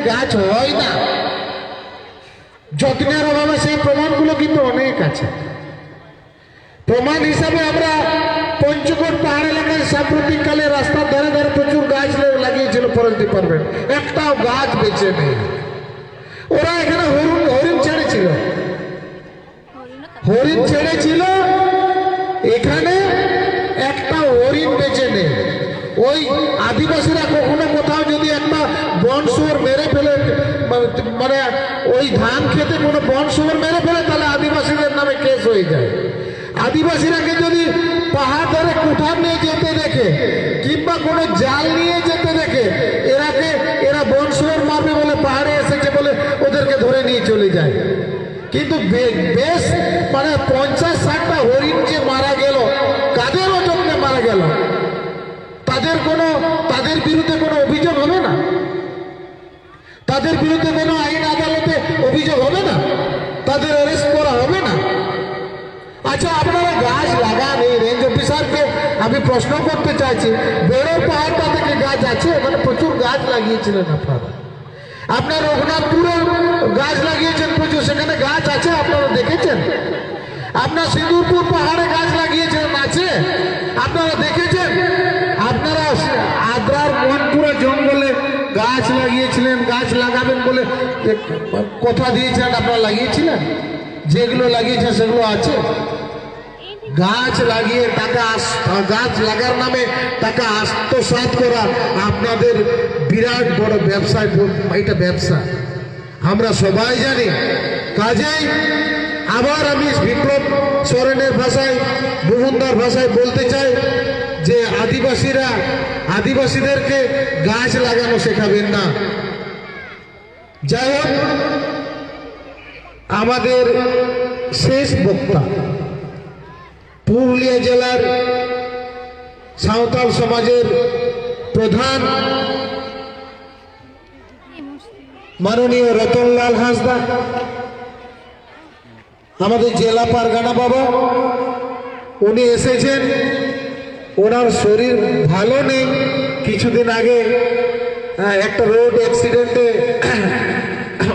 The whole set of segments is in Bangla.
গাছ হয় না, যত্নের অভাবে সেই প্রমাণগুলো কিন্তু অনেক আছে। প্রমাণ হিসাবে আমরা পঞ্চকোট পাহাড় এলাকায় সাম্প্রতিককালে রাস্তার ধারে ধারে প্রচুর গাছ লাগিয়েছিল ফরেস্ট ডিপার্টমেন্ট, একটাও গাছ বেঁচে নেই। ওরা এখানে হরিণ ছেড়েছিল, এখানে একটা হরিণ বেঁচে নেই। ওই আদিবাসীরা কখনো কোথাও যদি একটা বন শুয়োর মেরে ফেলে, মানে ওই ধান খেতে কোনো বন শুয়োর মেরে ফেলে, তাহলে আদিবাসীদের নামে কেস হয়ে যায়। আদিবাসীরাকে যদি পাহাড় ধরে কুঠার নিয়ে যেতে দেখে কিংবা কোনো জাল নিয়ে যেতে দেখে, এরা বন শুয়োর মারবে বলে পাহাড়ে এসেছে বলে ওদেরকে ধরে নিয়ে চলে যায়। কিন্তু বেশ মানে 50-60টা হরিণ যে মারা গেল, কাদের অযত্নে মারা গেল, তাদের বিরুদ্ধে কোনো অভিযোগ হবে না? তাদের বিরুদ্ধে কোনো আইন আদালতে অভিযোগ হবে না? তাদের অ্যারেস্ট করা হবে না? আচ্ছা, আপনারা গাছ লাগান, এই রেঞ্জ অফিসারকে আমি প্রশ্ন করতে চাইছি, বেড়ো পাহাড়টা থেকে গাছ আছে, মানে প্রচুর গাছ লাগিয়েছিলেন আপনারা। আপনার রঘুনাথপুরে গাছ লাগিয়েছেন প্রচুর, সেখানে গাছ আছে, আপনারা দেখেছেন? আপনার সিঁদুরপুর পাহাড়ে গাছ লাগিয়েছেন, আছে, আপনারা দেখেছেন? আপনারা আদ্রার মোহনপুরা জঙ্গলে গাছ লাগিয়েছিলেন, গাছ লাগাবেন বলে কথা দিয়েছিলেন, আপনারা লাগিয়েছিলেন? যেগুলো লাগিয়েছেন সেগুলো আছে। গাছ লাগিয়ে গাছ লাগার নামে টাকা আত্মসাৎ করা আপনাদের বিরাট বড় ব্যবসায়, এটা ব্যবসা আমরা সবাই জানি। কাজেই আবার আমি বিপ্লব সরেনের ভাষায়, মোহনদার ভাষায় বলতে চাই যে আদিবাসীদেরকে গাছ লাগানো শেখাবেন না। যাই হোক, আমাদের শেষ বক্তা পুরুলিয়া জেলার সাঁওতাল সমাজের প্রধান মাননীয় রতনলাল হাঁসদা, আমাদের জেলা পারগানা বাবা, উনি এসেছেন। ওনার শরীর ভালো নেই, কিছুদিন আগে একটা রোড অ্যাক্সিডেন্টে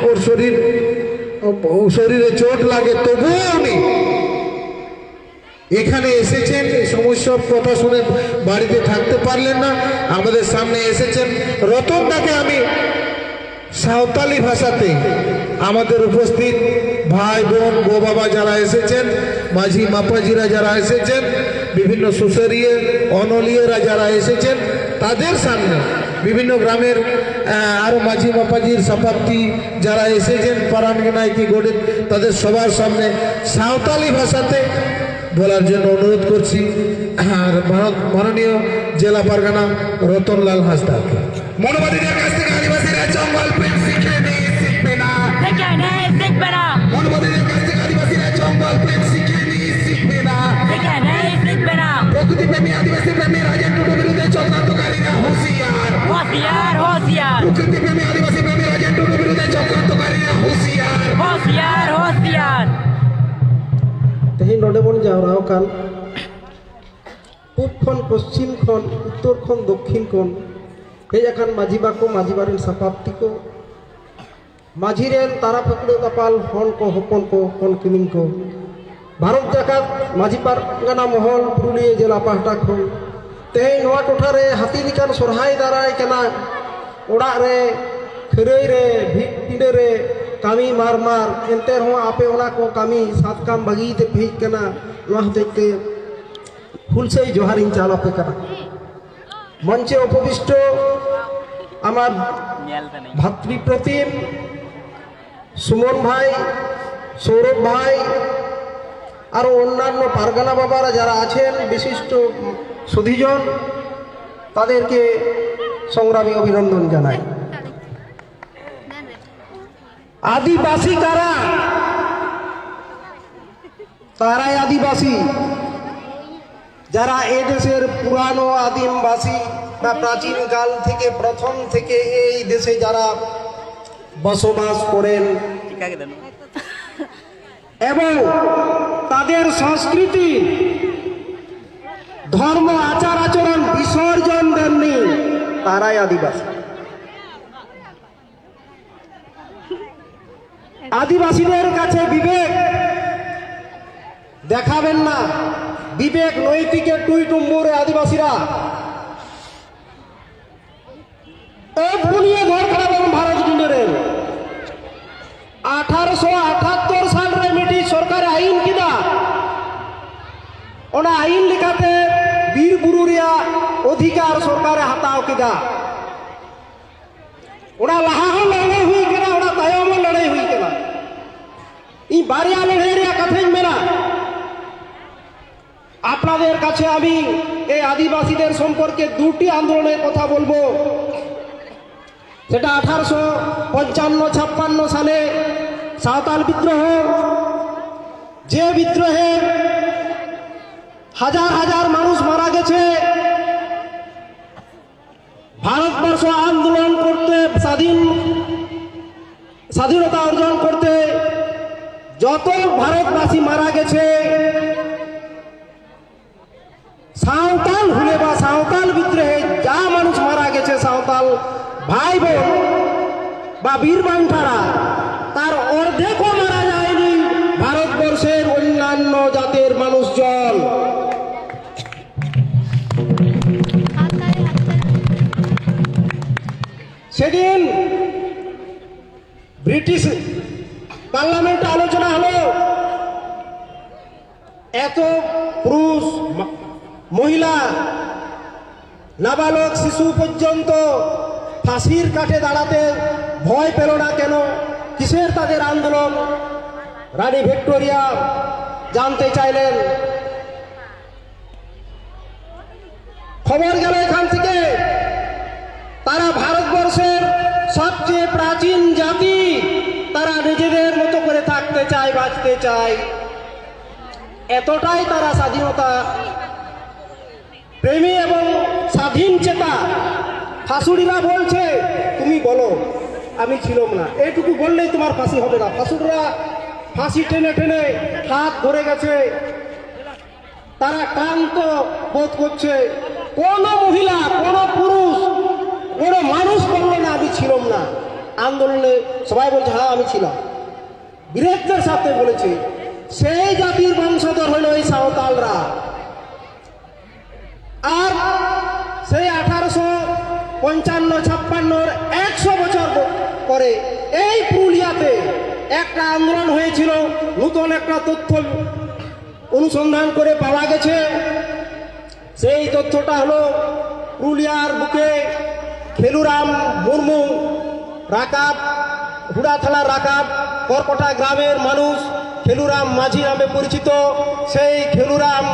ওর শরীরে চোট লাগে, তবুও উনি এখানে এসেছেন। সমস্যার কথা শুনে বাড়িতে থাকতে পারলেন না, আমাদের সামনে এসেছেন। রতনদাকে আমি সাঁওতালি ভাষাতে আমাদের উপস্থিত ভাই বোন গো বাবা যারা এসেছেন, মাঝি মাপাজিরা যারা এসেছেন, বিভিন্ন সুসরিয়ে অনলিয়েরা যারা এসেছেন, তাদের সামনে বিভিন্ন গ্রামের আরো মাঝি মাপাজির সভাপতি যারা এসেছেন, পারানগনাইকি গোড়ে, তাদের সবার সামনে সাঁওতালি ভাষাতে বলার জন্য অনুরোধ করছি। আর মাননীয় জেলা পারগানা রতনলাল হাঁসদাকে। মনোবাদীদের কাছ থেকে আদিবাসীরা জঙ্গল প্রেম শিখবে না। মনোবাদীদের কাছ থেকে আদিবাসীরা জঙ্গল প্রেম শিখবে না। প্রকৃতি প্রেমী আদিবাসী প্রেমী রাজেন টুডুর বিরুদ্ধে চক্রান্তকারীরা হুঁশিয়ার। প্রকৃতি প্রেমী আদিবাসী প্রেমী রাজেন টুডুর বিরুদ্ধে চক্রান্তকারীরা হুঁশিয়ার। तेहन नोडे बन जावराव कान पूब खन पश्चिम खन उत्तर खन दक्षिण खन हेज आकान माझीबा को माझीबारिन सापाप्ति को माझीरेन तारा पकड़े तापाल हन को हपन को हन किमिन को भारत जाकात माझी पारगाना महल पुरुलिया जिला पाहटा खन तेहन नोआ टोठा रे हाथी लिकान सोरहाय दाराय कना ओड़ा रे खरई रे भिक पिंडे रे कामी मार एनते आपे को कामी सात काम बगी ते भेज कना हते हुलसे जोहार चाल पे कना मंचे उपविष्ट आमार भातृप्रतिम सुमन भाई सौरभ भाई और अन्यान्य पारगाना बाबारा जारा आছেন विशिष्ट सुधीजन तादेरके संग्रामी अभिनंदन जानाई। आदिवासी कारा ताराई आदिवासी যারা এই দেশের পুরানো আদিমবাসী বা প্রাচীন কাল থেকে প্রথম থেকে এই দেশে যারা বসবাস করেন এবং তাদের সংস্কৃতি ধর্ম আচার আচরণ বিসর্জন দেননি তারাই আদিবাসী। আদিবাসীদের কাছে বিবেক দেখাবেন না, বিবেক নৈতিকের টুই টুম্বুরে আদিবাসীরা ভুলিয়ে ঘর খারাপ এবং ভারত জুড়ের 1878 সালের ব্রিটিশ সরকারের আইন কিনা ওনা আইন লেখাতে বীর বুরুরিয়া অধিকার সরকারে হাতাও কিনা ওনা লাহা লড়াই হুই কিনা ওনা তায়ম লড়াই হুই কিনা এই বারিয়া লড়াই কথাই মেলা আপনাদের কাছে আমি এই আদিবাসীদের সম্পর্কে দুটি আন্দোলনের কথা বলবো। সেটা 1855-56 সালে সাঁওতাল বিদ্রোহ, যে বিদ্রোহে হাজার হাজার মানুষ মারা গেছে। ভারতবর্ষ আন্দোলন করতে স্বাধীনতা অর্জন করতে যত ভারতবাসী মারা গেছে, সাঁওতাল হলে বা সাঁওতাল বিদ্রোহে যা মানুষ মারা গেছে, সাঁওতাল ভাই বোন বা বীরবান্ধারা, তার অর্ধেকও মারা যায়নি ভারতবর্ষের অন্যান্য জাতের মানুষজন। সেদিন ব্রিটিশ পার্লামেন্টে আলোচনা হলো, এত পুরুষ মহিলা নাবালক শিশু পর্যন্ত ফাঁসির কাঠে দাঁড়াতে ভয় পেল না কেন? কিসের তাদের আন্দোলন? রানী ভিক্টোরিয়া জানতে চাইলেন। খবর গেল এখান থেকে তারা ভারতবর্ষের সবচেয়ে প্রাচীন জাতি, তারা নিজেদের মতো করে থাকতে চায়, বাঁচতে চায়, এতটাই তারা স্বাধীনতা প্রেমী এবং স্বাধীন চেতা। ফাঁসুড়িরা বলছে তুমি বলো আমি ছিলাম না, এইটুকু বললেই তোমার ফাঁসি হবে না। ফাঁসুড়িরা ফাঁসি টেনে টেনে হাত ধরে গেছে, তারা ক্লান্ত বোধ করছে। কোনো মহিলা, কোনো পুরুষ, কোনো মানুষ বললো না আমি ছিলাম না। আন্দোলনে সবাই বলছে হ্যাঁ আমি ছিলাম, বীরত্বের সাথে বলেছে। সেই জাতির বংশধর হলো এই সাঁওতালরা। আর সেই 1855-56 100 বছর পরে এই পুরুলিয়াতে একটা আন্দোলন হয়েছিল। নতুন একটা তথ্য অনুসন্ধান করে পাওয়া গেছে। সেই তথ্যটা হলো পুরুলিয়ার বুকে খেলুরাম মুর্মু, রাকাব, হুড়া থানার রাকাব করকটা গ্রামের মানুষ খেলুরাম মাঝি নামে পরিচিত। সেই খেলুরাম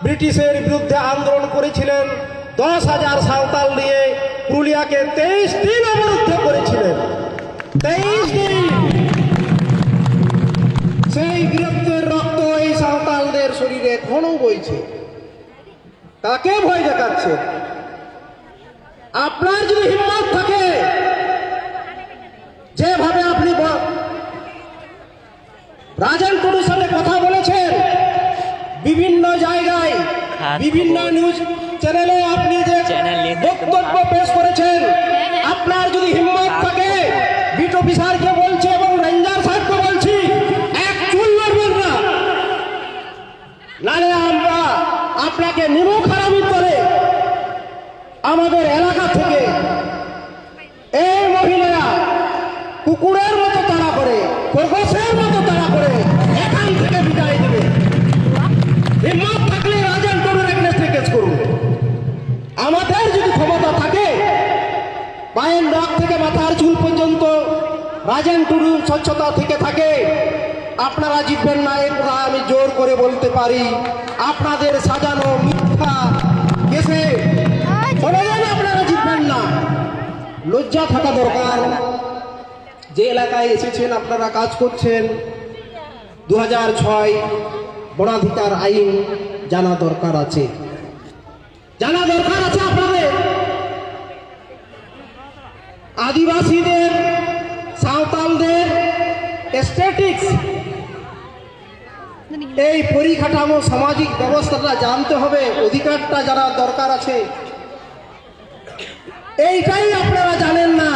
ব্রিটিশের বিরুদ্ধে আন্দোলন করেছিলেন। 10,000 সাঁওতাল নিয়ে পুরুলিয়াকে 23 দিন অবরুদ্ধ করেছিলেন। 23 দিন। সেই বীরত্বের রক্ত এই সাঁওতালদের শরীরে এখনো বইছে। কাকে ভয় দেখাচ্ছে? আপনার যদি হিম্মত থাকে, যেভাবে আপনি রাজেন টুডুর সাথে কথা বলেছেন, বিভিন্ন জায়গায় বিভিন্ন নিউজ চ্যানেলে আপনি যে বক্তব্য পেশ করেছেন, আপনার যদি হিম্মত থাকে, বিট অফিসারকে বলছে এবং রেঞ্জার সাহেবকে বলছি, এক চুল লড়বেন না, নাহলে আমরা আপনাকে নিমুখ হারামি করে আমাদের এলাকা থেকে এই মহিলারা কুকুরের মতো তাড়া করে, খরগোশের মতো তাড়া করে এখান থেকে বিদায় দেবে। হিম্মত থাকলে রাজেন টুডুর এগেইনস্টে কেস করুন। আমাদের যদি ক্ষমতা থাকে, পায়ের নখ থেকে মাথার চুল পর্যন্ত রাজেন টুডুর স্বচ্ছতা থেকে থাকে, আপনারা জিতবেন না, এর কথা আমি জোর করে বলতে পারি। আপনাদের সাজানো মিথ্যা কেসে কোনোদিন আপনারা জিতবেন না। লজ্জা থাকা দরকার। যে এলাকায় এসেছেন, আপনারা কাজ করছেন, 2006 বনাধিকার আইন জানা দরকার আছে, জানা দরকার আছে আপনাদের। আদিবাসীদের, সাঁওতালদের স্ট্যাটিক্স, এই পরিকাঠামো, সামাজিক ব্যবস্থাটা জানতে হবে, অধিকারটা জানার দরকার আছে। এইটাই আপনারা জানেন না।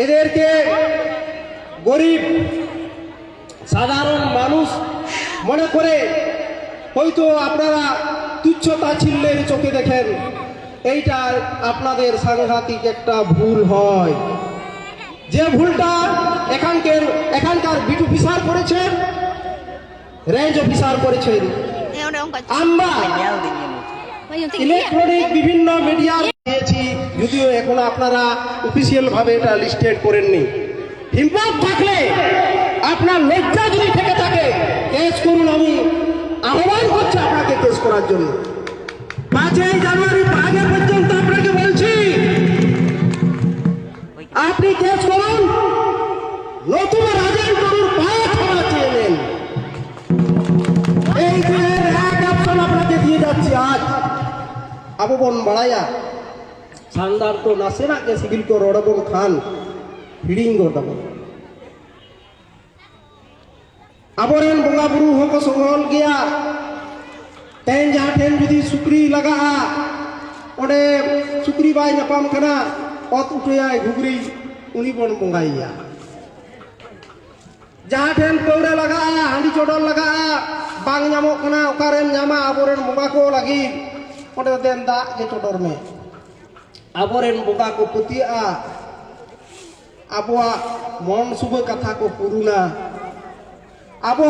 এদেরকে গরিব সাধারণ মানুষ মনে করে হয়তো আপনারা তুচ্ছ তাচ্ছিল্যের চোখে দেখেন, এইটা আপনাদের সাংঘাতিক একটা ভুল হয়। যে ভুলটা এখানকার বিটু অফিসার করেছেন, রেঞ্জ অফিসার করেছেন। আমরা ইলেকট্রনিক বিভিন্ন মিডিয়া দিয়েছি, যদিও এখন আপনারা অফিসিয়াল ভাবে এটা লিস্টেড করেননি। হিম্মত থাকলে, আপনার লজ্জা যদি থেকে থাকে, কেস করুন। আমি আহ্বান করছি আপনাকে কেস করার জন্য। 5ই জানুয়ারি আগে পর্যন্ত আপনাকে বলছি, আপনি কেস করুন, নতুন রাজেন টুডুর পায়ে ক্ষমা চেয়ে নেন। এই দিনের এক অপশন আপনাকে দিয়ে যাচ্ছি আজ। আবু বন বাড়াইয়া শানদার তো নাসেনা के सिविल को रोडबो खान हिडिंग कर दबो आबोरेन बंगा बुरु होको संगल गया तेन जहाँ ठेन जुदी सुक्री लगा ओडे सुक्री बाय नपाम कना ओत उठेया घुगरी उनी बन बंगाइया जहाँ ठेन पौरे लगा हांडी चोडल लगा बांग नामो कना ओकारेन नामा आबोरेन बंगा को लगी ओडे देन दा के चोडर में आबोरेन बंगा को पुतिया आबोआ मन सुबह कथा को पुरुना आबो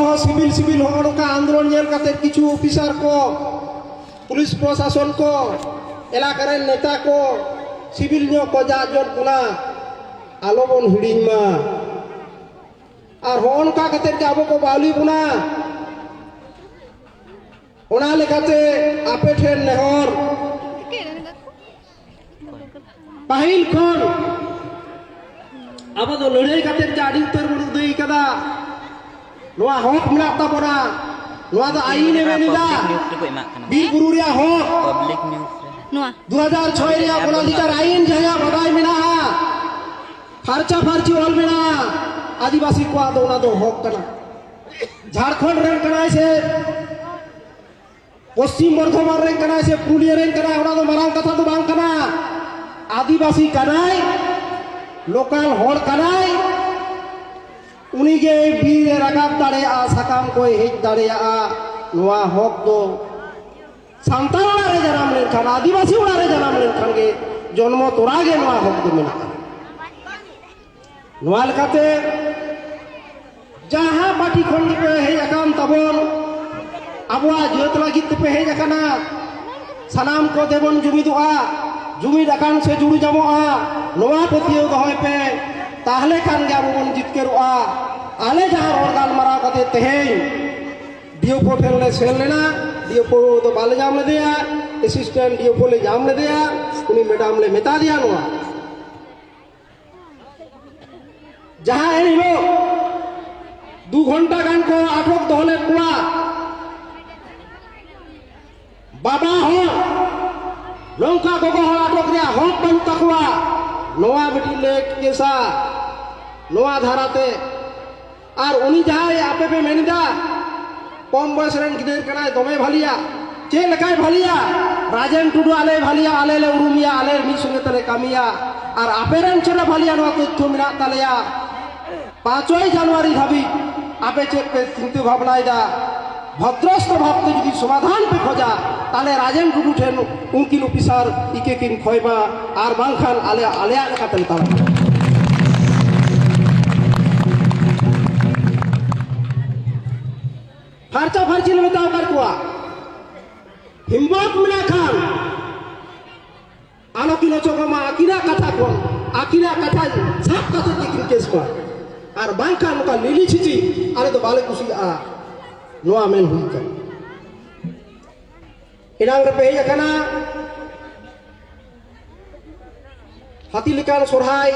सिविल होका आंदोलन नेल काते किछु ऑफिसर को पुलिस प्रशासन को एलाकार नेता को सिविल को जाजन पुना आलोबन हिडिंग मा और होन का काते आबो को बाली पुना ओना लेकाते आपे ठेन नेहर पाहिल खन आबो दो लड़ाई काते जाडी उत्तर बुरु देई कदा नोआ हक मिला ताबोना नोआ द आईन एवेनिदा बीर बुरु रिया हक पब्लिक न्यूज़ नोआ 2006 रिया बनाधिकार आईन जया बदाय मिना फारचा फारची ऑल मिना आदिवासी को आदोना दो हक कना झारखंड रेन कना से पश्चिम बर्धमान रेन कना से पुरुलिया रेन कना ओना दो मारांग कथा तो बांग कना आदिवासी कनाय लोकल हर कनाय उनी के बीर रकाब दाड़े साकाम को हेज दाड़े नोआ हक दो सान्ताल ओड़ारे जनाम लेनखान आदिवासी ओड़ारे जनाम लेनखान गे जन्म तोरा गे नोआ हक दो मेना नोआ लेकाते जहाँ पार्टी खन पे हेज आकान तबन आबोआ जेत लागित पे हेज आकाना सानाम को देबन जुमिदोआ जुमिद आकान से जुड़ू जामोआ नोआ पतियो दहय पे ताहले खान गे आबो बन जितकेरोआ आले जहाँ रोड गालमाराव काते तेहें डीओपो ठेन ले सेल लेना डीओपो तो बाले जाम ले दिया असिस्टेंट डीओपो ले जाम ले दिया उनी मैडम ले मेता दिया नोआ जहाँ एन हिलो 2 घंटा गान को आटक दहले कुआ बाबा हो लंका गोगो हो आटक दिया हक बन तकुआ नोआ बेटी ले केसा नोआ धाराते और उनी जहाँ आपे पे मेनिदा कम बयस रेन गिदेर कनाय दमे भालिया चे लेकाय भालिया राजेन टुडू आले भालिया आले ले उरुमिया आले मी संगे तले कामिया और आपे रेन चेरा भालिया नोआ तथ्य मिना तालेया 5 জানুয়ারি धाबी आपे चे पे चिंता भावनायदा भद्रस्त भावते जुदी समाधान पे खोजा ताले राजेन टुडू ठेन उनकिन ऑफिसर इके किन खयबा और बांखान आले आले लेकाते ताला फारचा फारची बताओ कर कुआ हिम्मत मिला खान आलो किलो चोकमा आकिना कथा को आकिना कथा सब कथा के केस को और बांखान का लीली छिची अरे तो बाले कुसी नोआ मेन हुई का इनांग पे यकना हाथी लिकान सोरहाय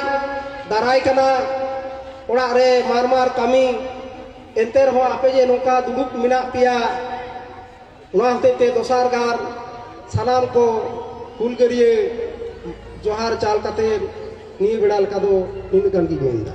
दाराय कना ओड़ा रे मार मार कामी एंतर हो आपे जे नोका दुदुक मिना पिया उना हते दोसार गार सानाम को हुलगरिये जोहार चाल कते नी बेड़ाल का दो इन गन की गोंदा